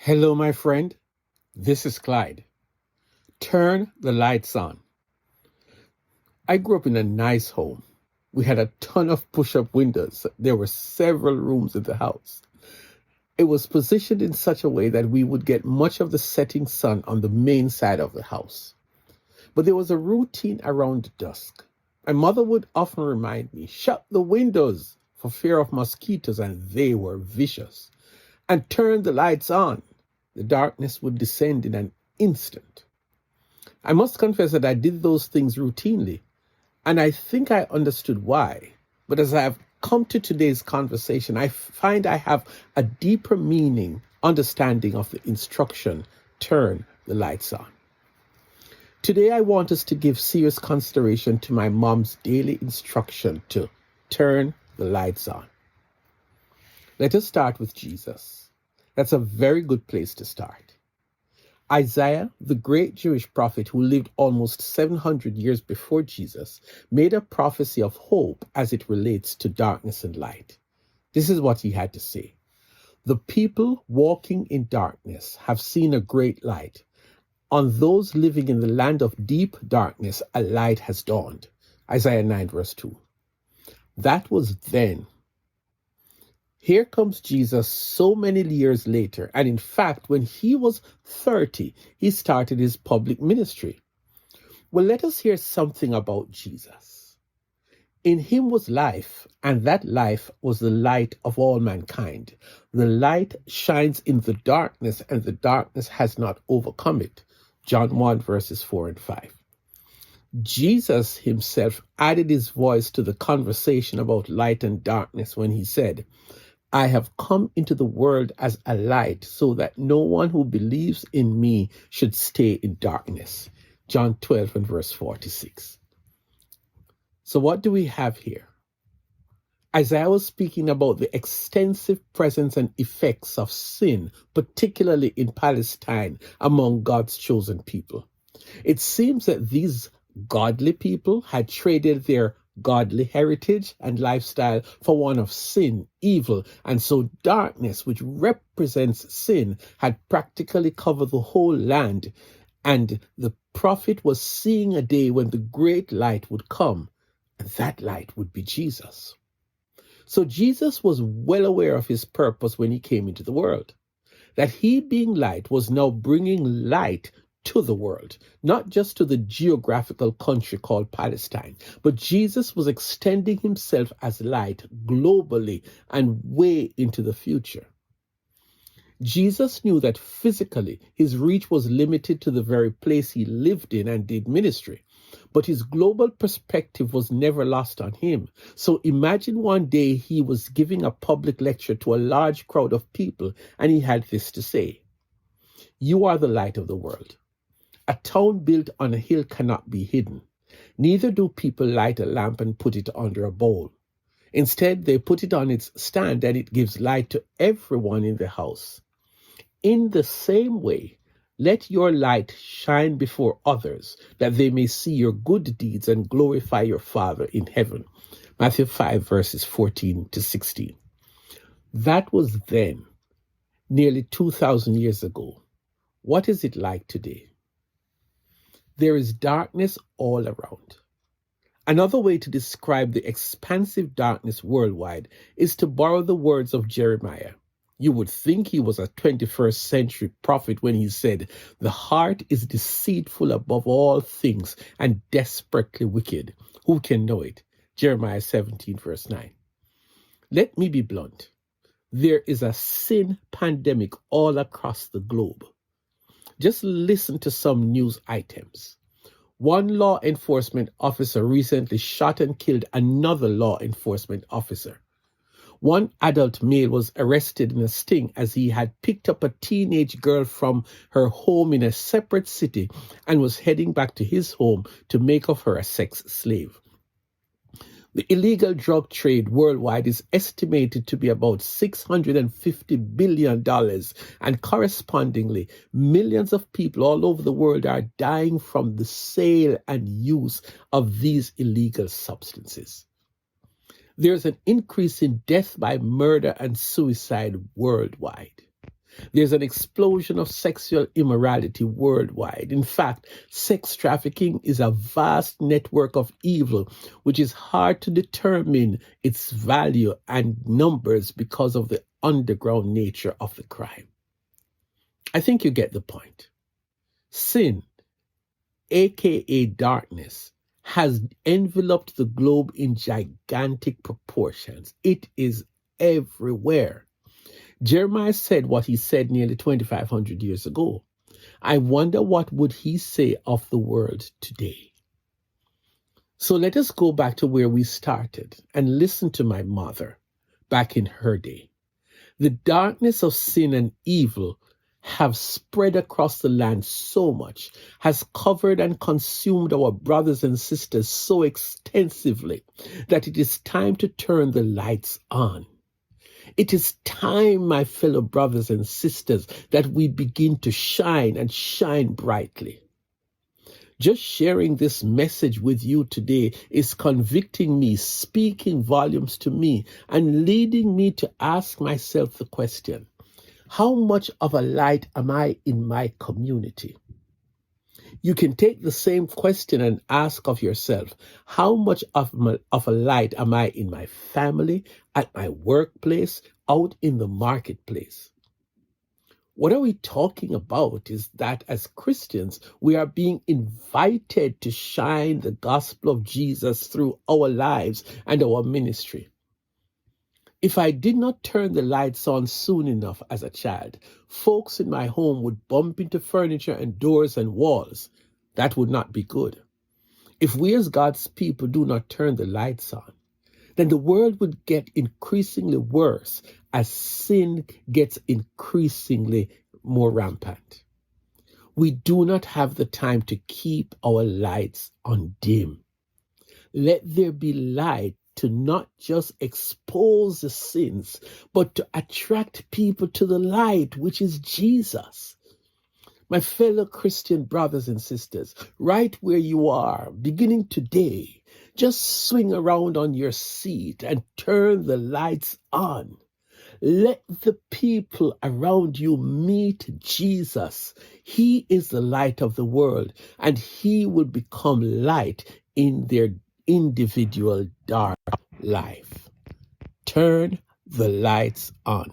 Hello, my friend. This is Clyde. Turn the lights on. I grew up in a nice home. We had a ton of push-up windows. There were several rooms in the house. It was positioned in such a way that we would get much of the setting sun on the main side of the house. But there was a routine around dusk. My mother would often remind me, shut the windows for fear of mosquitoes, and they were vicious, and turn the lights on. The darkness would descend in an instant. I must confess that I did those things routinely, and I think I understood why. But as I have come to today's conversation, I find I have a deeper understanding of the instruction, turn the lights on. Today, I want us to give serious consideration to my mom's daily instruction to turn the lights on. Let us start with Jesus. That's a very good place to start. Isaiah, the great Jewish prophet who lived almost 700 years before Jesus, made a prophecy of hope as it relates to darkness and light. This is what he had to say. The people walking in darkness have seen a great light. On those living in the land of deep darkness, a light has dawned. Isaiah 9 verse 2. That was then. Here comes Jesus so many years later, and in fact, when he was 30, he started his public ministry. Well, let us hear something about Jesus. In him was life, and that life was the light of all mankind. The light shines in the darkness, and the darkness has not overcome it. John 1 verses 4 and 5. Jesus himself added his voice to the conversation about light and darkness when he said, I have come into the world as a light so that no one who believes in me should stay in darkness. John 12 and verse 46. So what do we have here? Isaiah was speaking about the extensive presence and effects of sin, particularly in Palestine, among God's chosen people. It seems that these godly people had traded their godly heritage and lifestyle for one of sin, evil, and so darkness, which represents sin, had practically covered the whole land, and the prophet was seeing a day when the great light would come, and that light would be Jesus. So Jesus was well aware of his purpose when he came into the world, that he being light was now bringing light to the world, not just to the geographical country called Palestine, but Jesus was extending himself as light globally and way into the future. Jesus knew that physically his reach was limited to the very place he lived in and did ministry, but his global perspective was never lost on him. So imagine one day he was giving a public lecture to a large crowd of people, and he had this to say: You are the light of the world. A town built on a hill cannot be hidden. Neither do people light a lamp and put it under a bowl. Instead, they put it on its stand, and it gives light to everyone in the house. In the same way, let your light shine before others, that they may see your good deeds and glorify your Father in heaven. Matthew 5 verses 14 to 16. That was then, nearly 2,000 years ago. What is it like today? There is darkness all around. Another way to describe the expansive darkness worldwide is to borrow the words of Jeremiah. You would think he was a 21st century prophet when he said, the heart is deceitful above all things and desperately wicked. Who can know it? Jeremiah 17 verse 9. Let me be blunt. There is a sin pandemic all across the globe. Just listen to some news items. One law enforcement officer recently shot and killed another law enforcement officer. One adult male was arrested in a sting as he had picked up a teenage girl from her home in a separate city and was heading back to his home to make of her a sex slave. The illegal drug trade worldwide is estimated to be about $650 billion, and correspondingly, millions of people all over the world are dying from the sale and use of these illegal substances. There's an increase in death by murder and suicide worldwide. There's an explosion of sexual immorality worldwide. In fact, sex trafficking is a vast network of evil, which is hard to determine its value and numbers because of the underground nature of the crime. I think you get the point. Sin, aka darkness, has enveloped the globe in gigantic proportions. It is everywhere. Jeremiah said what he said nearly 2,500 years ago. I wonder what would he say of the world today. So let us go back to where we started and listen to my mother back in her day. The darkness of sin and evil have spread across the land so much, has covered and consumed our brothers and sisters so extensively that it is time to turn the lights on. It is time, my fellow brothers and sisters, that we begin to shine and shine brightly. Just sharing this message with you today is convicting me, speaking volumes to me, and leading me to ask myself the question, how much of a light am I in my community? You can take the same question and ask of yourself, how much of a light am I in my family, at my workplace, out in the marketplace? What are we talking about is that as Christians, we are being invited to shine the gospel of Jesus through our lives and our ministry. If I did not turn the lights on soon enough as a child, folks in my home would bump into furniture and doors and walls. That would not be good. If we as God's people do not turn the lights on, then the world would get increasingly worse as sin gets increasingly more rampant. We do not have the time to keep our lights on dim. Let there be light to not just expose the sins, but to attract people to the light, which is Jesus. My fellow Christian brothers and sisters, right where you are, beginning today, just swing around on your seat and turn the lights on. Let the people around you meet Jesus. He is the light of the world, and he will become light in their individual dark life. Turn the lights on.